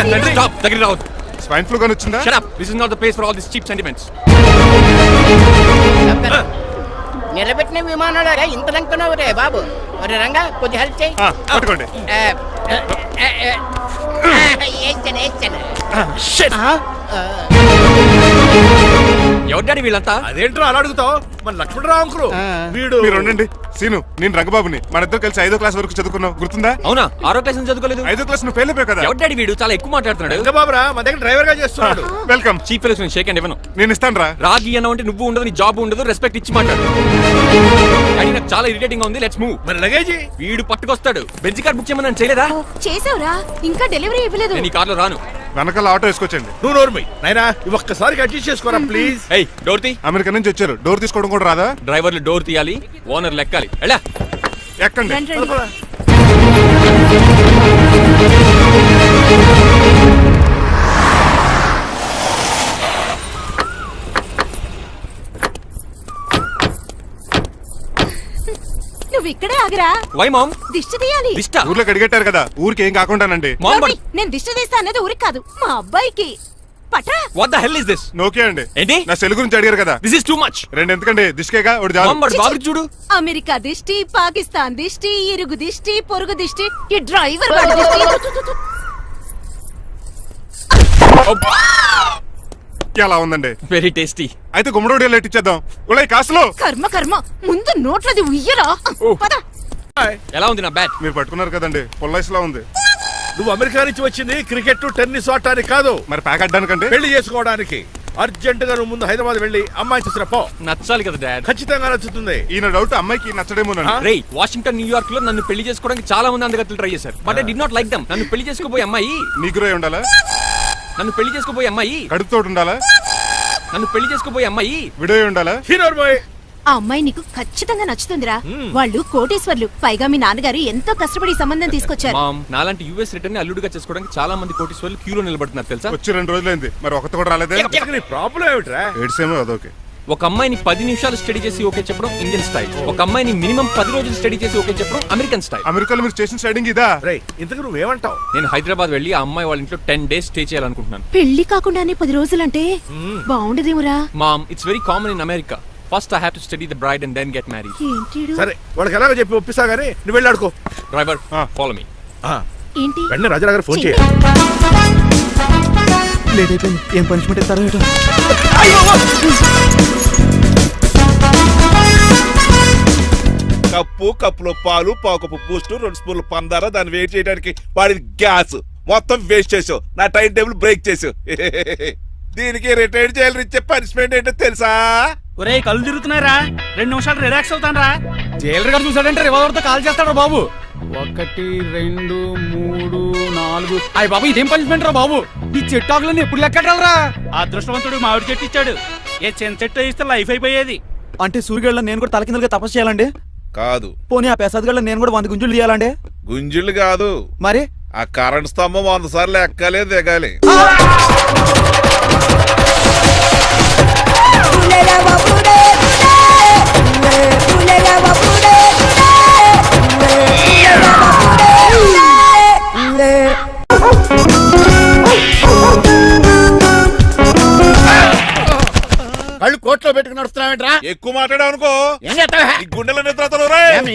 Stop. Take it out. Swine flu గాని వచ్చిందా? Shut up. This is not the place for all these cheap sentiments. నిలబెట్టిన విమానాలు ఇంత లంకనవు రే బాబు. ఒరే రంగా కొద్ది హెల్ప్ చేయి. పట్టుకోండి. ఎవరి డాడీ వీళ్ళంతా? అదేంట్రా అలా అడుగుతావు? మన లక్ష్మణరావు అంకులు వీడు. మీరు ఉండండి. సీను, నేను రంగబాబుని. మన ఇద్దరు కలిసి 5వ క్లాస్ వరకు చదువుకున్నాం, గుర్తుందా? అవునా? 6వ క్లాస్ చదువుకోలేదు. 5వ క్లాస్ నువ్వు ఫెయిల్ అయిపోయావు కదా. ఎవరి డాడీ వీడు? చాలా ఎక్కువ మాట్లాడుతున్నాడు. ఇంకా బాబురా మన దగ్గర డ్రైవర్ గా చేస్తున్నాడు. Welcome. Cheap fellows shake hand ఇవ్వను. నేను ఇస్తాను రా. రాగి అన్న అంటే నువ్వు ఉండదు, నీ జాబ్ ఉండదు, రెస్పెక్ట్ ఇచ్చి మాట్లాడు. డాడీ నాకు చాలా ఇరిటేటింగ్ గా ఉంది. Let's move. మరి లగేజీ వీడు పట్టుకొస్తాడు. బెంజ్ కార్ బుక్ చేయమని చేయలేదా? చేసావురా, ఇంకా డెలివరీ ఇవ్వలేదు. నేను ఈ కార్లో రాను. వెనకాల ఆటో వేసుకొచ్చండి. నువ్వు నోర్మై నాయనా ఒక్కసారి అడ్జస్ట్ చేసుకోరా ప్లీజ్. ఏయ్ డోర్ తీ. అమెరికా నుంచి వచ్చారు, డోర్ తీసుకోవడం కూడా రాదా? డ్రైవర్లు డోర్ తీయాలి, ఓనర్ లెక్కాలి. ఎలా ఎక్కండి. నువ్వు ఇక్కడే ఆగరా. Why ma'am? దిష్టి తీయాలి. దిష్ట? ఊర్లో అడిగట్టారు కదా, ఊరికి ఏం కాకుండానండి. మామ్ నోర్మి, నేను దిష్టి తీస్తా అన్నది ఊరికి కాదు, మా అబ్బాయికి. పట్రా. What the hell is this? నోకే అండి. ఏంటి? నా సెల్ గురించి అడిగారు కదా. This is too much. రెండు ఎందుకండి, దిష్కేగా ఒకటి చాలు. మామ్ బాబు చూడు. అమెరికా దిష్టి, పాకిస్తాన్ దిష్టి, ఇరుగు దిష్టి, పొరుగు దిష్టి, ఈ డ్రైవర్ వాడి దిష్టి. ఎలా ఉందండి? Very tasty. అయితే గుమ్మడి లైట్ ఇచ్చేద్దాం. ఉలై కాసులో. కర్మ కర్మ, ముందు నోట్లది ఉయ్యరా. పద. ఎలా ఉంది నా బ్యాట్? మీరు పట్టుకున్నారు కదండి, పొల్లైస్ లా ఉంది. నువ్వు అమెరికా నుంచి వచ్చింది క్రికెట్ టెన్నిస్ ఆడటానికి కాదు, మరి ప్యాక్ అడ్డానికంటే. పెళ్లి చేసుకోవడానికి. అర్జెంట్ గా నువ్వు ముందు హైదరాబాద్ వెళ్ళి అమ్మాయి చూసిన పో. నచ్చాలి కదా డాడ్. ఖచ్చితంగా నచ్చుతుంది. ఈయన డౌట్ అమ్మాయికి నచ్చడేమోనండి. రే, వాషింగ్టన్ న్యూయార్క్ లో నన్ను పెళ్లి చేసుకోవడానికి చాలా మంది అందగత్తలు ట్రై చేశారు. But I did not like them. నన్ను పెళ్లి చేసుకోబోయే అమ్మాయి నీగురై ఉండాలా? నన్ను పెళ్లి చేసుకోబోయే అమ్మాయి కడుపుతోటి ఉండాలా? నన్ను పెళ్లి చేసుకోబోయే అమ్మాయి విడోయి ఉండాలా? హీరోర్ బాయ్. ఆ అమ్మాయి నీకు ఖచ్చితంగా నచ్చుతుందిరా. వాళ్ళు కోటేశ్వర్లు, పైగా మీ నాన్నగారు ఎంతో కష్టపడి సంబంధం తీసుకొచ్చారు. మామ్, నాలాంటి యూఎస్ రిటర్న్ అల్లుడుగా చేసుకోవడానికి చాలా మంది కోటీశ్వర్లు క్యూలో నిలబడుతున్నారు తెలుసా? వచ్చి 2 రోజులైంది, మరి ఒకటి కూడా రాలేదే. నీ ప్రాబ్లం ఏమిట్రా? ఏడ్సేమో అదొకే. ఒక అమ్మాయిని 10 నిమిషాలు స్టడీ చేసి ఓకే చెప్పడం ఇండియన్ స్టైల్. ఒక అమ్మాయిని మినిమం 10 రోజులు స్టడీ చేసి ఓకే చెప్పడం అమెరికన్ స్టైల్. అమెరికాలో మీరు చేసిన స్టైడింగ్ ఇదా? రే ఇంతకు నువ్వేమంటావు? నేను హైదరాబాద్ వెళ్ళి ఆ అమ్మాయి వాళ్ళ ఇంట్లో 10 days స్టే చేయాలనుకుంటున్నాను. పెళ్లి కాకుండానే 10 రోజులంటే బాగుండదేమురా. Mom, it's very common in America. First I have to study the bride and then get married. ఏంటిడు? సరే వాళ్ళకి ఎలాగో చెప్పి ఒప్పిస్తా గానీ నువ్వు వెళ్ళి ఆడుకో. Driver, follow me. ఏంటి? వెంటనే రాజారావు గారు ఫోన్ చేయాలి. లేట్ అయిపోయింది. ఏం పనిష్మెంట్ ఇస్తారో ఏటో. కప్పులో పాలు, పావుకప్పు బూస్ట్, 2 స్పూన్లు పందార, దాన్ని వేట్ చేయడానికి వాడిది గ్యాస్ మొత్తం వేస్ట్ చేసావు. నా టైం టేబుల్ బ్రేక్ చేసావు. దీనికి రిటైర్ చేయాలని ఇచ్చే పనిష్మెంట్ ఏంటో తెలుసా? ఒరే కళ్ళు తిరుగుతున్నారా, 2 నిమిషాలు రిలాక్స్ అవుతాను రా. జైలర్ గారు చూసాడంటే రివాల్వర్ తో కాల్ చేస్తాడు బాబు. 1 2 3 4. అయ్య బాబు, ఇదేం పనిష్మెంట్ రా బాబు. ఈ చెట్టు ఆకులన్నీ ఎప్పుడు లెక్కట్టాలరా? అదృష్టవంతుడు మామిడి చెట్టు ఇచ్చాడు. ఏ చిన్న చెట్టు ఇస్తే లైఫ్ అయిపోయేది. అంటే సూర్యుగళ్ళ నేను కూడా తలకిందలుగా తపస్సు చేయాలండి? కాదు. పోనీ ఆ పెసాద్ నేను కూడా 100 గుంజులు తీయాలండి? గుంజులు కాదు, మరి ఆ కరెంట్ స్తంభం 100 సార్లు ఎక్కాలి దిగాలి. కళ్ళు కోట్లో పెట్టుకుని నడుస్తున్నావేంట్రా? ఎక్కువ మాట్లాడావు అనుకో ఏం చేస్తావా? ఈ గుండెల నిద్రతలు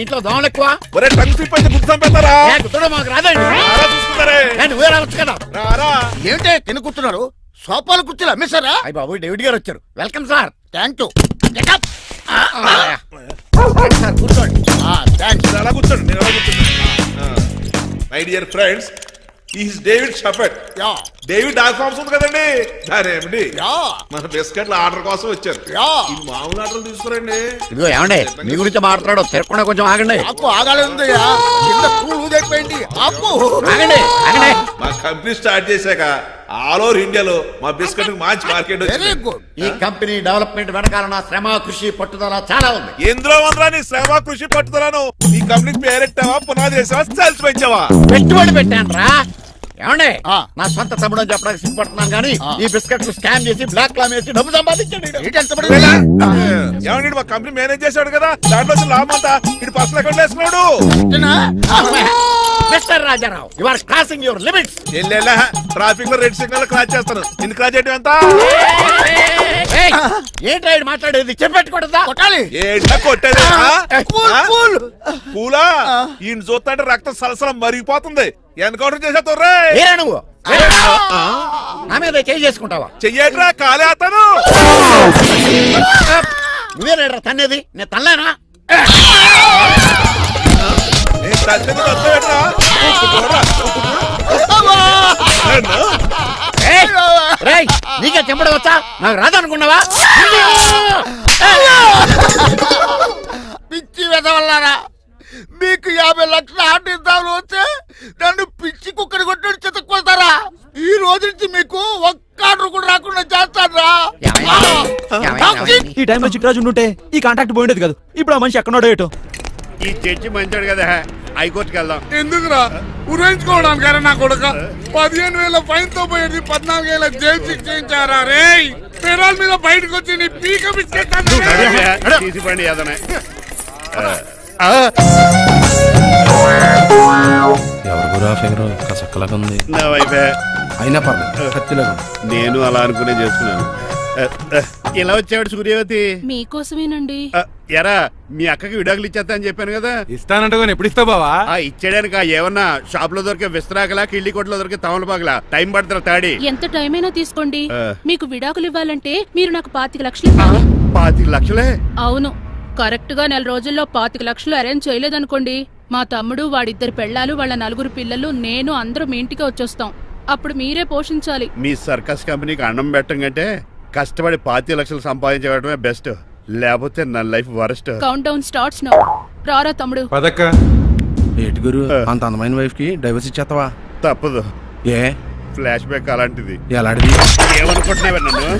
ఇంట్లో దోమలు ఎక్కువ. ఒరే టంగ్ స్లిప్ అయితే గుర్తు చంపేస్తారా? కుట్టడం మాకు రాదండి. చూసుకుంటారే. నువ్వే రావచ్చు కదా. రారా. ఏంటే తిని కూర్చున్నారు? సోఫాలు కూర్చోలు అమ్మేశారా? అయ్య బాబు, డేవిడ్ గారు వచ్చారు. Welcome sir. Thank you. Sir కూర్చోండి. అలా కూర్చోండి, నేను అలా కూర్చున్నా. My dear friends, is David షఫెట్. డేవిడ్ డాక్ ఫార్మ్స్ ఉంది కదండి, దానేమిటి మన బిస్కెట్ల ఆర్డర్ కోసం వచ్చారు. ఈ మామూలు ఆర్డర్ తీసుకురండి. ఇదిగో ఏమండి, మీ గురించి మాట్లాడు. తిరగకుండా కొంచెం ఆగండి. ఆగాలి. ఆగండి. మా కంపెనీ స్టార్ట్ చేశాక ఆల్ ఓవర్ ఇండియాలో మా బిస్కెట్ మంచి మార్కెట్ వచ్చింది. ఈ కంపెనీ డెవలప్మెంట్ వెనకాల నా శ్రమ, కృషి, పట్టుదల చాలా ఉంది. ఎందులో ఉందిరా నీ శ్రమ, కృషి, పట్టుదలను? ఈ కంపెనీకి పేరెట్టావా, పునాది వేసావా, సేల్స్ పెంచావా? పెట్టుబడి పెట్టాను రా. ఏమండి, నా సొంత తమ్ముడు అని చెప్పడానికి సిగ్గుపడుతున్నాను కానీ ఈ బిస్కెట్లు స్కామ్ చేసి బ్లాక్ లా వేసి డబ్బు సంపాదించండి. ఏమండి, మా కంపెనీ మేనేజ్ చేశాడు కదా, దాంట్లో లాభం అంతా ఇటు పర్సనల్ అకౌంట్ వేసుకున్నాడు. Mister Rajarao you are crossing your limits. ఎల్లెల్లా ట్రాఫిక్ లో రెడ్ సిగ్నల్ క్రాస్ చేస్తాను నిన్ను క్రాస్ చేయడం ఎంత ఏంట్రా ఈడు మాట్లాడేది చెప్పెట్టుకుంటుందా కొట్టాలి. ఏంటా కొట్టేది పూలా ఈయన చూస్తుంటే రక్తం సలసలం మరిగిపోతుంది ఎన్కౌంటర్ చేసేస్తావు రే ఏరా నువ్వు నా మీద చేయి చేసుకుంటావా? చెయ్యట్రా కాలేస్తాను నువ్వేరా తన్నేది నేను తనలేనా? నేను తల్లిని తప్పేట్రా రేయ్ నీకే చెంపడం వచ్చా? నాకు రాదనుకున్నావా? పిచ్చి వెదవల్లారా, మీకు 50 లక్షల ఆట ఇద్దామని వస్తే నన్ను పిచ్చి కుక్కని కొట్టి చెతక్కుపోతారా? ఈ రోజు నుంచి మీకు ఒక్క ఆర్డర్ కూడా రాకుండా చేస్తారా? ఈ టైంలో చిట్రాజు ఉంటే ఈ కాంటాక్ట్ పోయిండేది కాదు. ఇప్పుడు ఆ మనిషి ఎక్కడో ఏటో. ఈ చర్చి మంచాడు కదా, హైకోర్టుకి వెళ్దాం. ఎందుకురా ఉరేంచుకోవడానికి నా కొడుక 15,000 ఫైన్ తో పోయేది 14 ఏళ్ళ జైలు శిక్ష చేయించారా రే? పెరాల్ మీద బయటకు వచ్చి నీ పీక బిస్కెట్ తీసిపండి ఏదనే. ఎవరు గురా ఫిగర్ కసక్కలాగా ఉంది. నా వైపే అయినా పర్లేదు కత్తిలాగా ఉంది. నేను అలా అనుకునే చేస్తున్నాను. ఇలా వచ్చాడు సూర్యవతి. మీకోసమేనండి. ఎరా మీ అక్కకి విడాకులు ఇచ్చేస్తా అని చెప్పాను కదా. ఇస్తానంటే ఎప్పుడు ఇస్తావు బావా? ఇచ్చేయడానికి ఏమన్నా షాప్ లో దొరికే విస్తరాకలా కిళ్ళి కొట్లో దొరికే తమలపాకలా టైం పడుతున్నా తాడి. ఎంత టైం అయినా తీసుకోండి. మీకు విడాకులు ఇవ్వాలంటే మీరు నాకు 25 లక్షలు ఇవ్వాలి. 25 లక్షలే? అవును, కరెక్ట్ గా 4 రోజుల్లో 25 లక్షలు అరేంజ్ చేయలేదనుకోండి, మా తమ్ముడు, వాడిద్దరు పెళ్ళాలు, వాళ్ళ 4 పిల్లలు, నేను అందరూ మీ ఇంటికి వచ్చేస్తాం. అప్పుడు మీరే పోషించాలి. మీ సర్కస్ కంపెనీకి అన్నం పెట్టం కంటే కష్టపడి 25 లక్షలు సంపాదించడమే బెస్ట్. లేకపోతే నా life worst. Count down starts now. రారా తమ్ముడు. పదక్క. ఏటి గురు అంత అందమైన వైఫ్ కి డైవర్స్ ఇచ్చేస్తావా? తప్పదు. ఏ ఫ్లాష్ బ్యాక్ అలాంటిది. ఎలాంటిది? ఏమనుకుంటున్నావే నన్ను?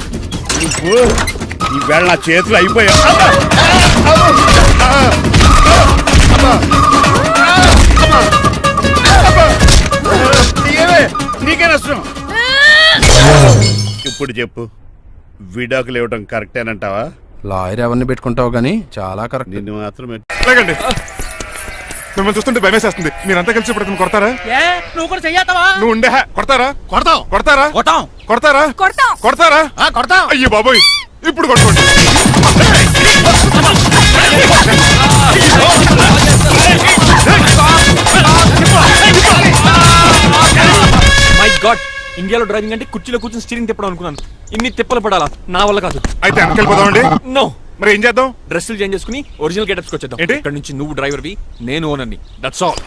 నువ్వు ఈవేళ నా చేతులు అయిపోయా. నీకే నష్టం. ఇప్పుడు చెప్పు, విడాకులు ఇవ్వడం కరెక్టేనంటావా? లాయర్ ఎవరిని పెట్టుకుంటావు గానీ చాలా కరెక్ట్. నిన్ను మాత్రం లేకండి, మిమ్మల్ని చూస్తుంటే భయమేసేస్తుంది. మీరంతా కలిసి ఇప్పుడు అతను కొడతారా? నువ్వు కూడా చెయ్యతావా? నువ్వు ఉండే కొడతారా? కొడతాం. కొడతారా? కొట్టాం. కొడతారా? కొడతారా? కొడతాం. అయ్యో బాబోయ్, ఇప్పుడు కొట్టుకోండి. మై గాడ్, ఇండియాలో డ్రైవింగ్ అంటే కుర్చీలో కూర్చొని స్టీరింగ్ తిప్పడం అనుకున్నాను. ఇన్ని తిప్పలు పడాలా? నా వల్ల కాదు. అయితే వెనకెళ్ళిపోదామండి. నో, మరి ఏం చేద్దాం? డ్రెస్సులు చేంజ్ చేసుకుని ఒరిజినల్ గెటప్స్ వచ్చేద్దాం. ఏంటి? ఇక్కడ నుంచి నువ్వు డ్రైవర్వి, నేను ఓనర్ని. That's all.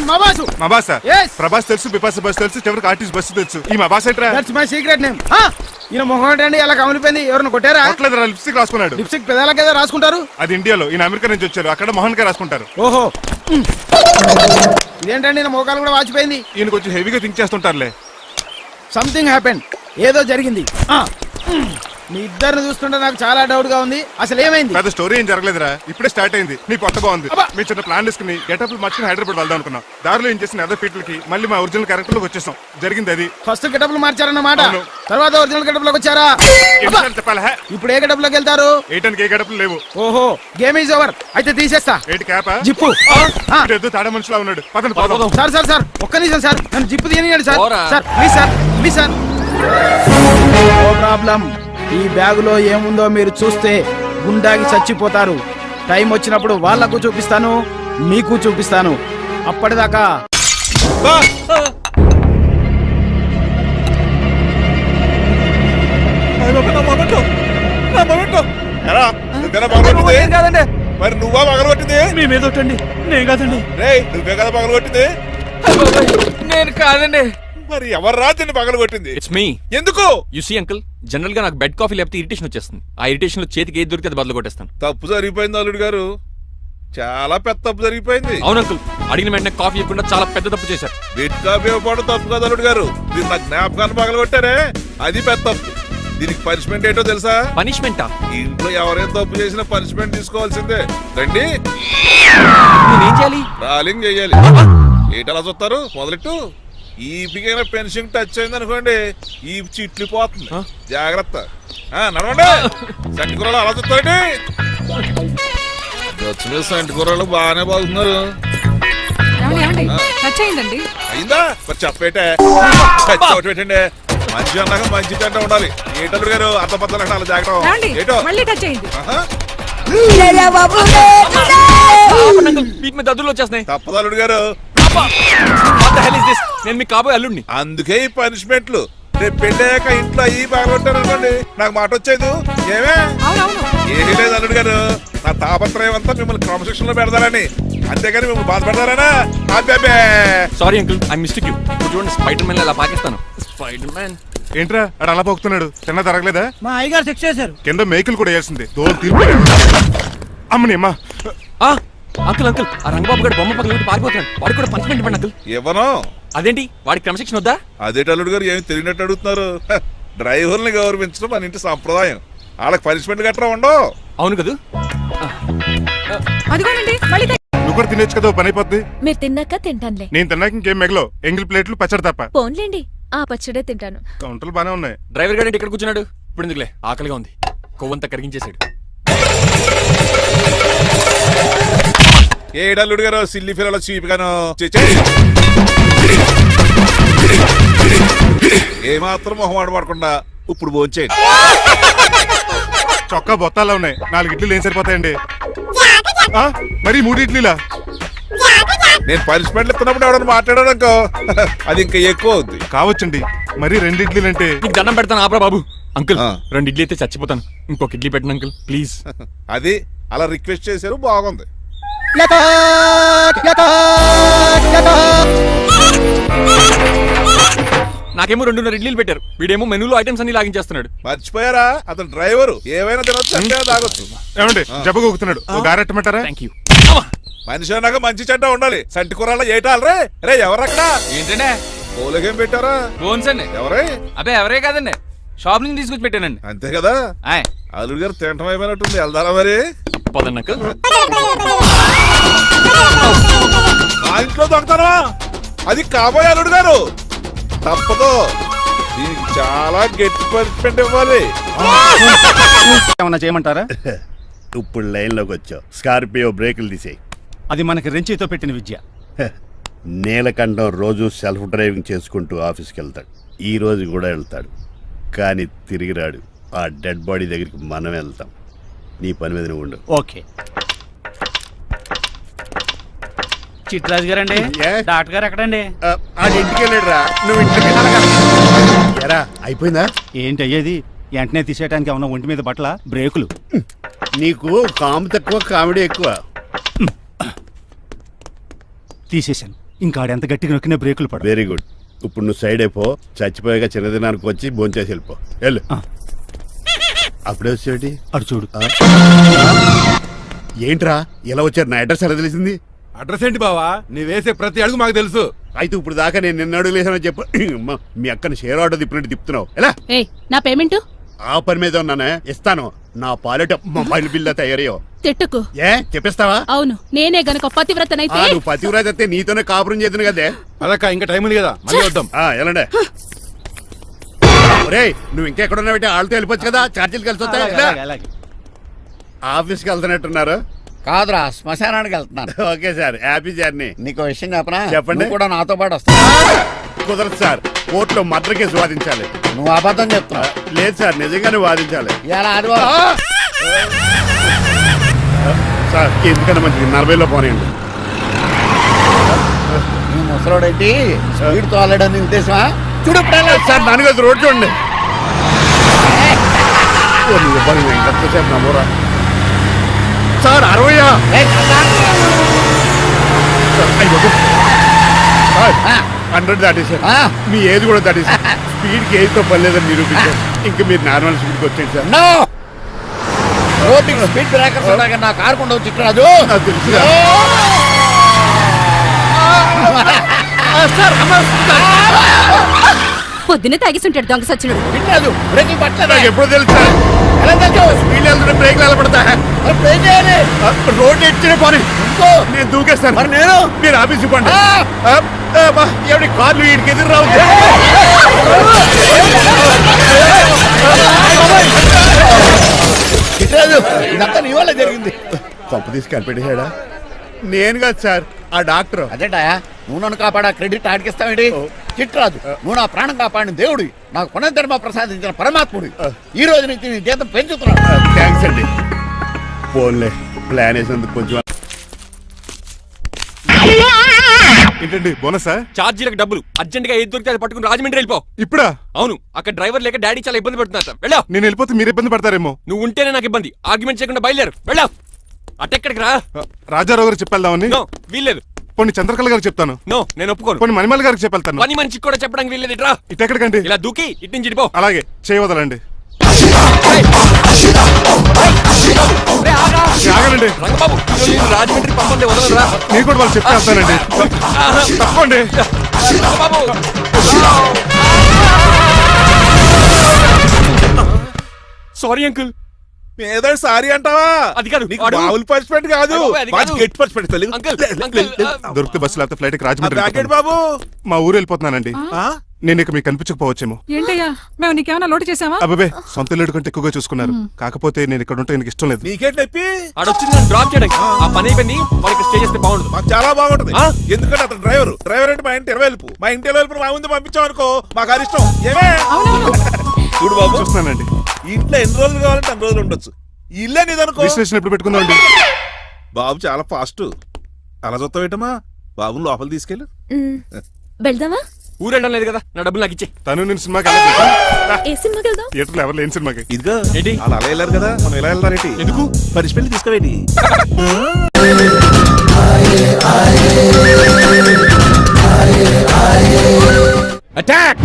మా బాస్ ప్రభాస్ తెలుసు, బిపాస్ బస్ తెలుసు, చివరికి ఆర్టిస్ట్ బస్సు తెలుసు. ఈ మా బాస్ ఏంట్రా? That's my secret name. ఈయన మొహం ఏంటండి ఎలా కమిలిపోయింది? ఎవరిని కొట్టారా? కొట్టలేదురా, లిప్స్టిక్ రాసుకున్నాడు. లిప్స్టిక్ పెదాల కదా రాసుకుంటారు. అది ఇండియాలో, ఈయన అమెరికా నుంచి వచ్చారు. అక్కడ మోహన్ గారు రాసుకుంటారు. ఓహో, ఇదేంటండి నా మోకాలు కూడా వాచిపోయింది. ఈయన కొంచెం హెవీగా థింక్ చేస్తుంటారులే. సంథింగ్ హ్యాపెన్, ఏదో జరిగింది. మీ ఇద్దరిని చూస్తుంటే నాకు చాలా డౌట్ గా ఉంది. అసలు ఏమైంది? పెద్ద స్టోరీ ఏం జరగలేదురా, ఇప్పుడే స్టార్ట్ అయింది. నీ కొత్త బాగుంది. మీ చిన్న ప్లాన్ తీసుకుని గెటప్లు మార్చుకుని హైదరాబాద్ వెళ్దాం అనుకున్నాం. దారిలో ఏం చేసిన అదర్ పీపుల్కి మళ్ళీ మా ఒరిజినల్ క్యారెక్టర్ లోకి వచ్చేసాం. జరిగింది అది. ఫస్ట్ గెటప్లు మార్చారన్నమాట, తర్వాత ఒరిజినల్ గెటప్ లోకి వచ్చారా? చెప్పాలా? ఇప్పుడు ఏ గెటప్ లోకి వెళ్తారు? ఏటానికి ఏ గెటప్లు లేవు. ఓహో, గేమ్ ఈజ్ ఓవర్. అయితే తీసేస్తా. ఏంటి క్యాపా? జిప్పు. తాడా మనిషిలా ఉన్నాడు. పదండి పోదాం. సార్ సార్ సార్, ఒక్క నిమిషం సార్, నన్ను జిప్పు తీయనియండి సార్. పోరా. Sir please sir, please sir. No problem. ఈ బ్యాగులో ఏముందో మీరు చూస్తే గుండాకి చచ్చిపోతారు. టైం వచ్చినప్పుడు వాళ్ళకు చూపిస్తాను, మీకు చూపిస్తాను. అప్పటిదాకా కాదండి, మరి నువ్వా పగలగొట్టింది? మీ మీద ఒట్టండి, నేను కాదండి. రేయ్, నువ్వే కదా పగలగొట్టింది? నేను కాదండి. మరి ఎవరు రాత్రి పగలగొట్టింది? It's me. ఎందుకు? యు సీ అంకుల్, జనరల్ గా నాకు బెడ్ కాఫీ లేకపోతే ఇరిటేషన్ వచ్చేస్తుంది. ఆ ఇరిటేషన్ లో చేతికి ఏది దొరికితే అది బదులు కొట్టేస్తాను. తప్పు జరిగిపోయింది అల్లుడు గారు, చాలా పెద్ద తప్పు జరిగిపోయింది. అవును అంకుల్, అడిగిన వెంటనే కాఫీ ఇవ్వకుండా చాలా పెద్ద తప్పు చేశారు. బెడ్ కాఫీ ఇవ్వడం తప్పు కాదు అల్లుడు గారు, మీరు నా జ్ఞాపకాన్ని పగలగొట్టారే అది పెద్ద తప్పు. దీనికి పనిష్మెంట్ ఏంటో తెలుసా? పనిష్మెంటా? ఇంట్లో ఎవరైనా తప్పు చేసినా పనిష్మెంట్ తీసుకోవాల్సిందే. రండి, నేనేం చేయాలి? రాలింగ్ చెయ్యాలి. ఏంటలా చూస్తారు? మొదలెట్టు. ఈపికైనా పెన్షన్ టచ్ అయింది అనుకోండి, ఈ చిట్లు పోతుంది. జాగ్రత్త. నడవండి. సంటి కూరలు అలా చూస్తారండి. వచ్చిన సంటి కూరలు బాగానే బాగుతున్నారు. టచ్ అయిందండి. అయిందా మరి చెప్పేటే పెట్టండి. మంచి అన్నాక మంచి తింటా ఉండాలి. ఏటల్లుడు గారు అర్థపత్రాలు అలా జాగ్రత్త ఏటో మళ్ళీ టచ్ అయింది. వీటి మీద దద్దులు వచ్చేస్తున్నాయి. తప్పదల్లుడు గారు. What the hell is this? నేను మీకు కాబోయే అల్లుడిని. అందుకే ఈ పనిష్మెంట్లు. రేపు పెళ్ళాక ఇంట్లో అయ్యి బాగుంటారు అనుకోండి, నాకు మాట వచ్చేది ఏమే ఏమీ లేదు అల్లుడు గారు. నా తాపత్రయం అంతా మిమ్మల్ని క్రమశిక్షణలో పెడతారని, అంతేగాని మిమ్మల్ని బాధపడతారనా? అబ్బే sorry uncle, I mistake you. చూడండి స్పైడర్ మ్యాన్ అలా పాకిస్తాను. స్పైడర్ మ్యాన్ ఏంట్రా అడు అలా పోతున్నాడు? తిన్నా తరగలేదా? మా అయ్యగారు శిక్ష చేశారు. కింద మేకులు కూడా వేయాల్సిందే. దోలు తీర్పు అమ్మని అమ్మా. అంకుల్ అంకుల్, ఆ రంగబాబు గారు బొమ్మ పక్కన పారిపోతున్నాడు. వాడికి కూడా పనిష్మెంట్ ఇవ్వండి అంకుల్. ఇవ్వను. అదేంటి వాడికి క్రమశిక్షణ వద్దా? అదే అల్లుడు గారు ఏమి తెలియనట్టు అడుగుతున్నారు. డ్రైవర్ని గౌరవించడం మన ఇంటి సంప్రదాయం. వాళ్ళకి పనిష్మెంట్ గట్రా ఉండవు. అవును కదా. అదిగోనండి మళ్ళీ నువ్వు కూడా తినేచ్చు కదా, పని అయిపోద్ది. మీరు తిన్నాక తింటానులే. నేను తిన్నాక ఇంకేం మిగలో ఎంగిల్ ప్లేట్లు పచ్చడి తప్ప. పోన్లేండి, ఆ పచ్చడే తింటాను. కౌంటర్లు బానే ఉన్నాయి. డ్రైవర్ గారు ఇక్కడ కూర్చున్నాడు. ఇప్పుడు ఎందుకులే, ఆకలిగా ఉంది. కొవ్వంతా కరిగించేశాడు. ఏడల్లుడు గారు సిల్లి ఫిరలో చీపిగాను ఏమాత్రం మొహమాట పడకుండా ఇప్పుడు భోంచేయండి. చొక్కా బొత్తాల్లో ఉన్నాయి. 4 ఇడ్లీలు ఏం సరిపోతాయండి? మరి 3 ఇడ్లీలా? నేను పనిష్మెంట్లు ఇస్తున్నప్పుడు ఎవడన్నా మాట్లాడాడనుకో అది ఇంకా ఎక్కువ అవుద్ది. కావచ్చండి, మరి 2 ఇడ్లీలు అంటే. నీకు దండం పెడతాను ఆపరా బాబు. అంకుల్ 2 ఇడ్లీ అయితే చచ్చిపోతాను. ఇంకొక ఇడ్లీ పెట్టండి అంకుల్ ప్లీజ్. అది అలా రిక్వెస్ట్ చేశారు, బాగుంది. నాకేమో 2.5 ఇడ్లీలు పెట్టారు. వీడేమో మెనూలో ఐటమ్స్ అన్ని లాగించేస్తున్నాడు. మర్చిపోయారా, అతను డ్రైవరు. ఏమైనా తినొచ్చు, అంటే తాగొచ్చు. ఏమండి జబ్బగొక్కుతున్నాడు, ఓ గారెట్టమంటారా? Thank you. మనిషి అన్నాక మంచి చెడ్డ ఉండాలి. సంటి కూరల్లో ఏటాలరే. రే ఎవరక్కడ? ఏంటంటే పోలేకేం పెట్టారా? ఫోన్స్ అండి. ఎవరే? అబ్బే ఎవరే కాదండి, షాప్ నుంచి తీసుకొచ్చి పెట్టానండి. అంతే కదా. అల్లుడు గారు తింటం అయిపోయినట్టుంది. వెళ్దారా మరి? పదండి అంకుల్. మా ఇంట్లో దొంగతారా? అది కాబోయే అల్లుడు గారు. తప్పదు, దీనికి చాలా గట్టి పనిష్మెంట్ ఇవ్వాలి. ఏమన్నా చేయమంటారా? ఇప్పుడు లైన్లోకి వచ్చావు. స్కార్పియో బ్రేకులు తీసేయి. అది మనకి రెంచితో పెట్టిన విద్య. నీలకంఠం రోజు సెల్ఫ్ డ్రైవింగ్ చేసుకుంటూ ఆఫీస్కి వెళ్తాడు. ఈ రోజు కూడా వెళ్తాడు, కానీ తిరిగి రాడు. ఆ డెడ్ బాడీ దగ్గరికి మనం వెళ్తాం. నీ పని మీద నువ్వు ఉండు. ఓకే. చిట్రాజు గారండి, డాక్టర్ గారు ఎక్కడండి? అది ఇంటికి వెళ్ళాడు రా. నువ్వు ఇంటికి ఎరా అయిపోయిందా? ఏంటి అయ్యేది? వెంటనే తీసేయడానికి ఏమన్నా ఒంటి మీద బట్టల బ్రేకులు? నీకు కాము తక్కువ, కామెడీ ఎక్కువ. తీసేశాను. ఇంకా ఎంత గట్టిగా నొక్కిన బ్రేకులు పడ. Very good. ఇప్పుడు నువ్వు సైడ్ అయిపో. చచ్చిపోయాక చిన్నదినానికి వచ్చి భోంచేసి వెళ్ళిపో. వెళ్ళు. అప్పుడే వచ్చేటి అటు చూడు. ఏంట్రా ఇలా వచ్చారు? నా అడ్రస్ ఎలా తెలిసింది? అడ్రస్ ఏంటి బావా? నీ వేసే ప్రతి అడుగు మాకు తెలుసు. అయితే ఇప్పుడు దాకా నేను నిన్న అడుగు లేసానని చెప్పు. మీ అక్కని షేర్ ఆర్డర్ తిప్పినట్టు తిప్పుతున్నావు. ఎలా? నా పేమెంట్ ఆ పని మీద ఉన్నానే, ఇస్తాను. నా పాలెట మొబైల్ బిల్లా తయారయ్యో. తిట్టుకు. చెప్పిస్తావా? అవును, నేనే గనక పతివ్రతనైతే. నువ్వు పతివ్రత అయితే నీతోనే కాపురం చేతును కదే. అదక్క ఇంకా టైం ఉంది కదా, మళ్ళీ వద్దాం. ఎలాండే రే, నువ్వు ఇంకెక్కడున్నా పెట్టి వాళ్ళతో వెళ్ళిపోవచ్చు కదా. ఛార్జీలు కలిసి వస్తాయి. ఆఫీస్కి వెళ్తున్నట్టున్నారు. కాదురా, శ్మశానానికి వెళ్తున్నాను. Okay sir, happy journey. నీకు విషయం చెప్పనా? చెప్పండి. కూడా నాతో పాటు వస్తా. కుదరదు సార్, కోర్టులో మర్డర్ కేసు వాదించాలి. నువ్వు అబద్ధం చెప్తున్నావు. లేదు సార్, నిజంగానే వాదించాలి. ఇలా ఆదివారం సార్, ఎందుకన్నా మంచిది 40లో పోనీయండి. నీ ముసలోడేంటి స్పీడ్ తోలడని ఉద్దేశమా? చూడు సార్, దానికోసం రోడ్ చూడండి. ఎంతసేపు నమ్మరా సార్? 60 100 దాటేశారు. మీ ఏది కూడా దాటేశారు. స్పీడ్కి ఏదితో పని లేదని నిరూపించారు. ఇంకా మీరు నార్మల్ స్పీడ్కి వచ్చేది సార్. రోడ్డుకి స్పీడ్ బ్రేకర్స్ ఉండగా నా కారు కొండ వచ్చి రాజు. నాకు తెలుసు. పొద్దునే తాగిస్తుంటాడు దొంగ సచ్చినుడు. వినలేదు, బ్రేకులు పట్టలేదు. నాకు ఎప్పుడు తెలుసు సార్? ఎలా తెలుసు? స్పీడ్ వెళ్తుంటే బ్రేక్లు ఎలా పడతా? రోడ్డు ఎచ్చిన పని నేను దూకేస్తాను. మరి నేను? మీరు ఆఫీస్ ఇవ్వండి. ఎవరి కార్లు వీడికి ఎదురు రావు. ఇదంతా నీ వల్ల జరిగింది. తప్పు తీసి కనిపెట్టేశాడా? నేను కాదు సార్, ఆ డాక్టర్. అదేంటా నువ్వు నన్ను కాపాడా క్రెడిట్ ఆడికిస్తావేంటి? చిట్రాజు, నువ్వు నా ప్రాణం కాపాడిన దేవుడి, నాకు పునర్ధర్మ ప్రసాదించిన పరమాత్ముడి. ఈ రోజు నుంచి నీ జీతం పెంచుతున్నాను. థ్యాంక్స్ అండి. ఫోన్లే, ప్లాన్ వేసినందుకు కొంచెం. ఏంటండి బోనసా? ఛార్జీలకు డబ్బులు అర్జెంట్ గా ఏది దొరికితే అది పట్టుకుని రాజమండ్రి వెళ్ళిపో. ఇప్పుడా? అవును, అక్కడ డ్రైవర్ లేక డాడీ చాలా ఇబ్బంది పెడుతున్నారు. వెళ్ళావు. నేను వెళ్ళిపోతే మీరు ఇబ్బంది పడతారేమో. నువ్వు ఉంటేనే నాకు ఇబ్బంది. ఆర్గ్యుమెంట్ చేయకుండా బయలుదేరు. వెళ్ళావు. అటెక్కడికి రా. రాజారావు గారు చెప్పేద్దామని. నో, వీల్లేదు. పోనీ చంద్రకళ గారికి చెప్తాను. నో, నేను ఒప్పుకోను. పోనీ మణిమల్ గారికి చెప్పేళ్తాను. పని మనిషికి కూడా చెప్పడానికి వీల్లేదు. ఇట్రా. ఇటెక్కడికండి? ఇలా దూకి ఇటు నుంచి ఇడిపో. అలాగే, చేయవదలండి. ఆగండి రంగబాబు, నేను రాజమండ్రి పంపండి, వదలరా. నేను కూడా వాళ్ళు చెప్తే వెళ్తానండి. తప్పండి రంగబాబు. Sorry uncle. ఏదో సారీ అంటావా? అది కాదు, నీకు వాడు- మామూలు పనిష్మెంట్ కాదు, అది కాదు. మంచి గట్టి పనిష్మెంట్. తెలుగు అంకుల్, అంకుల్, దొరికితే బస్సు లేకపోతే ఫ్లైట్ కి రాజమండ్రి బ్రాకెట్ వెళ్ళిపోతాను. బాబు. మా ఊరు వెళ్ళిపోతున్నానండి. ఆ? నేను ఇక మీకు కనిపించకపోవచ్చేమో. ఏంటయ్యా మేము నీకేమైనా లోటు చేసావా? అబ్బాబే, సొంత లేడు కంటే ఎక్కువగా చూసుకున్నారు. కాకపోతే నేను ఇక్కడ ఉంటే నాకు ఇష్టం లేదు. నీకేంటి నొప్పి? ఆడొచ్చింది నన్ను డ్రాప్ చేయడానికి. ఆ పని అయిపోయింది. వాళ్ళకి స్టే చేస్తే బాగుండదు. మాకు చాలా బాగుంటది. ఆ? ఎందుకంటే అతను డ్రైవర్ అంటే మా ఇంటి ఇరవైపు, మా ఇంటి ఇరవైపు మా ముందు పంపించాం అనుకో, మాకు అది ఇష్టం. ఏమే చూడు బాబు, చూస్తున్నానండి. ఇంట్లో ఎన్ని రోజులు కావాలంటే అన్ని రోజులు ఉండొచ్చు. ఇల్లే నీదనుకో. రిజిస్ట్రేషన్ ఎప్పుడు పెట్టుకుందామండి? బాబు చాలా ఫాస్ట్. అలా చూస్తావు ఏంటమ్మా? బాబుని లోపల తీసుకెళ్ళు. వెళ్దామా? ఊరు వెళ్ళడం లేదు కదా, నా డబ్బులు నాకు ఇచ్చే. తను నేను సినిమాకి ఏ సినిమాకి వెళ్దాం? థియేటర్లో ఎవరు లేని సినిమాకి. ఇదిగో ఏంటి? అలా అలా వెళ్ళారు కదా, మనం ఎలా వెళ్తారేంటి? ఎందుకు? పనిష్మెంట్ తీసుకోవేంటి? అటాక్!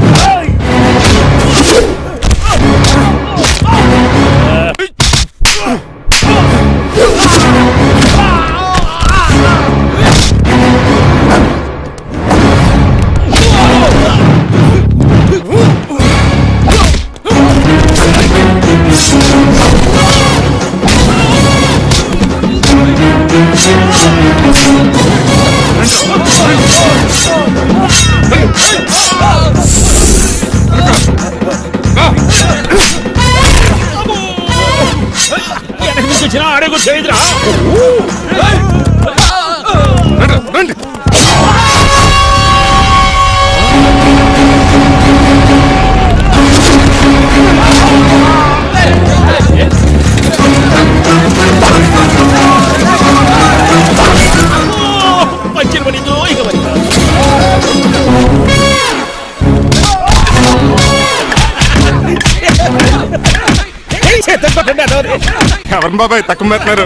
రండి. ఎవరిని బాబాయ్ తక్కువ పెట్టినారు?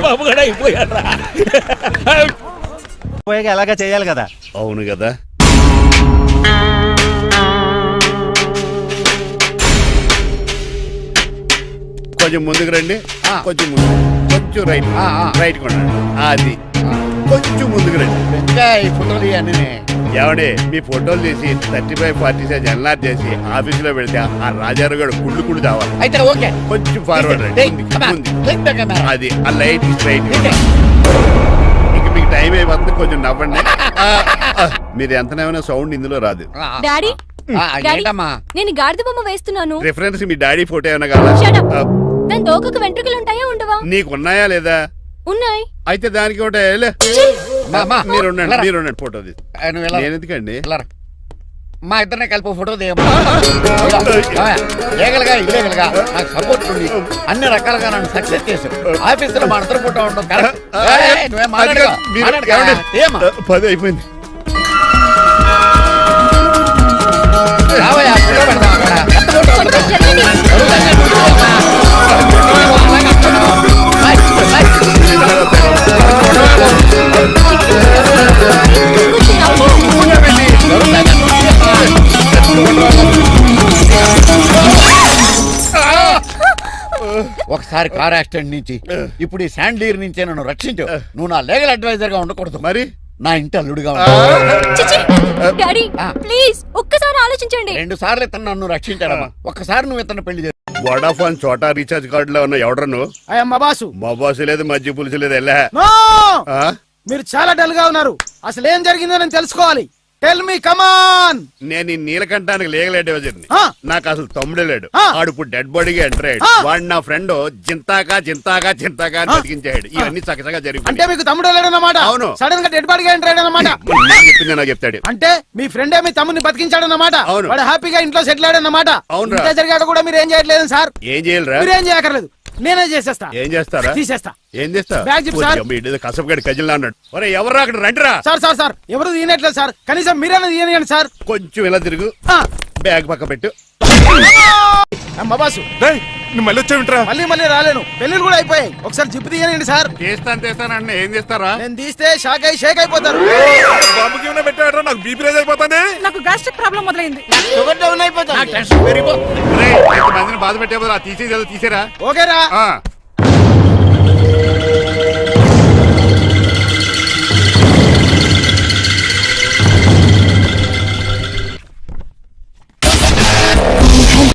ఎలాగా చేయాలి కదా. అవును కదా. కొంచెం ముందుకు రండి. కొంచెం ముందు, కొంచెం రైట్, రైట్ కొనండి. అది కొంచెం ముందుకు రండి. ఇంకా ఈ ఫోటోలు ఇవన్నీ ఏమండి, మీ ఫోటోలు తీసి 35-40 సైజ్ ఎన్లార్ చేసి ఆఫీసులో పెడితే ఆ రాజారావు గారు కుళ్ళు కావాలి. అయితే ఓకే. కొంచెం ఫార్వర్డ్ రండి. అది ఆ లైట్ స్ట్రైట్. ఇక మీకు టైం అయిపోతుంది, కొంచెం నవ్వండి. మీరు ఎంతనేమైనా సౌండ్ ఇందులో రాదు. డాడీ, ఏంటమ్మా? నేను గాడిద బొమ్మ వేస్తున్నాను. రిఫరెన్స్ మీ డాడీ ఫోటో ఏమైనా కావాలా? దాని దోకకు వెంట్రుకలు ఉంటాయా ఉండవా? నీకున్నాయా లేదా? ఉన్నాయి. అయితే దానికి ఒకటే మీరు ఉండండి ఫోటో తీసి. నేను ఎందుకండి? మా ఇద్దరిని కలిపి ఫోటో దిగమ్మా. లీగల్గా ఇల్లీగల్గా నాకు సపోర్ట్ ఉంది. అన్ని రకాలుగా నన్ను సక్సెస్ చేశారు. ఆఫీసులో మా అందరి ఫోటో ఉండడం కరెక్ట్. నువ్వేం మాట్లాడగా 10 అయిపోయింది. రావయ్యా, ఫోటో పెడదాం అక్కడ. ఒకసారి కార్ యాక్సిడెంట్ నుంచి, ఇప్పుడు ఈ శాండ్లీర్ నుంచే నన్ను రక్షించు. నువ్వు నా లీగల్ అడ్వైజర్ గా ఉండకూడదు, మరి నా ఇంటి అల్లుడుగా డాడీ ప్లీజ్ ఒక్కసారి ఆలోచించండి. 2 సార్లు ఇతను నన్ను రక్షించాడమ్మా. ఒక్కసారి నువ్వు ఇతను పెళ్లి చేసి. వోడాఫోన్ చోటా రీఛార్జ్ కార్డు లో ఉన్న ఎవడను? మా బాసు. మా బాసు లేదు, మధ్య పులుసు లేదు. మీరు చాలా డల్ గా ఉన్నారు. అసలు ఏం జరిగిందో నేను తెలుసుకోవాలి. టెల్ మీ కమాన్. నేను ఈ నీలకంఠానికి లీగల్ అడ్వైజర్ని. ఆ. నాకు అసలు తమ్ముడే లేడు. ఆ. ఆడు ఇప్పుడు డెడ్ బాడీగా ఎంటర్ అయ్యాడు. ఆ. వాడు నా ఫ్రెండ్ జింతాకా జింతాకా జింతాకా అని బతికించాడు. ఇవన్నీ చక్కగా అంటే జరిగిపోయి మీకు తమ్ముడు లేడన్నమాట. అవును. సడన్ గా డెడ్ బాడీగా ఎంటర్ అయ్యాడన్నమాట. చెప్పింది నాకు చెప్తాడు. అంటే మీ ఫ్రెండే మీ తమ్ముని బతికించాడన్నమాట. అవును. వాడు హ్యాపీగా ఇంట్లో సెటిల్ అయ్యాడన్నమాట. అవునురా. ఇంత జరిగాక కూడా మీరు ఏం చేయట్లేదు సార్. ఏం చేయాలిరా? మీరేం చేయక్కర్లేదు, నేనే చేసేస్తా. ఏం చేస్తారా? తీసేస్తా. ఏం చేస్తా? బ్యాగ్ చెప్పు సార్. కసపగడి కజిల్లా అన్నాడు. ఒరే ఎవరు అక్కడ రండిరా. సార్ సార్ సార్ ఎవరు తీయనట్లేదు సార్, కనీసం మీరైనా తీయనియండి సార్. కొంచెం ఇలా తిరుగు. ఆ. బ్యాగ్ పక్క పెట్టు. అమ్మ బాసు, రేయ్, నువ్వు మళ్ళీ వచ్చావింట్రా? మళ్ళీ మళ్ళీ రాలేను, పెళ్లిళ్ళు కూడా అయిపోయాయి. ఒకసారి జిప్పు తీయనండి సార్. తీస్తాను ఏం చేస్తారా? నేను తీస్తే షేక్ అయిపోతారు. బాబుకి ఏమైనా పెట్టాడరా? నాకు బీపీ రేజ్ అయిపోతుంది. నాకు గ్యాస్ట్రిక్ ప్రాబ్లం మొదలైంది. షుగర్ డౌన్ అయిపోతుంది. నాకు టెన్షన్ పెరిగిపోతుంది. రేయ్, ఇంతమందిని బాధ పెట్టే బదులు తీసేది తీసేరా. ఓకేరా. ఆ.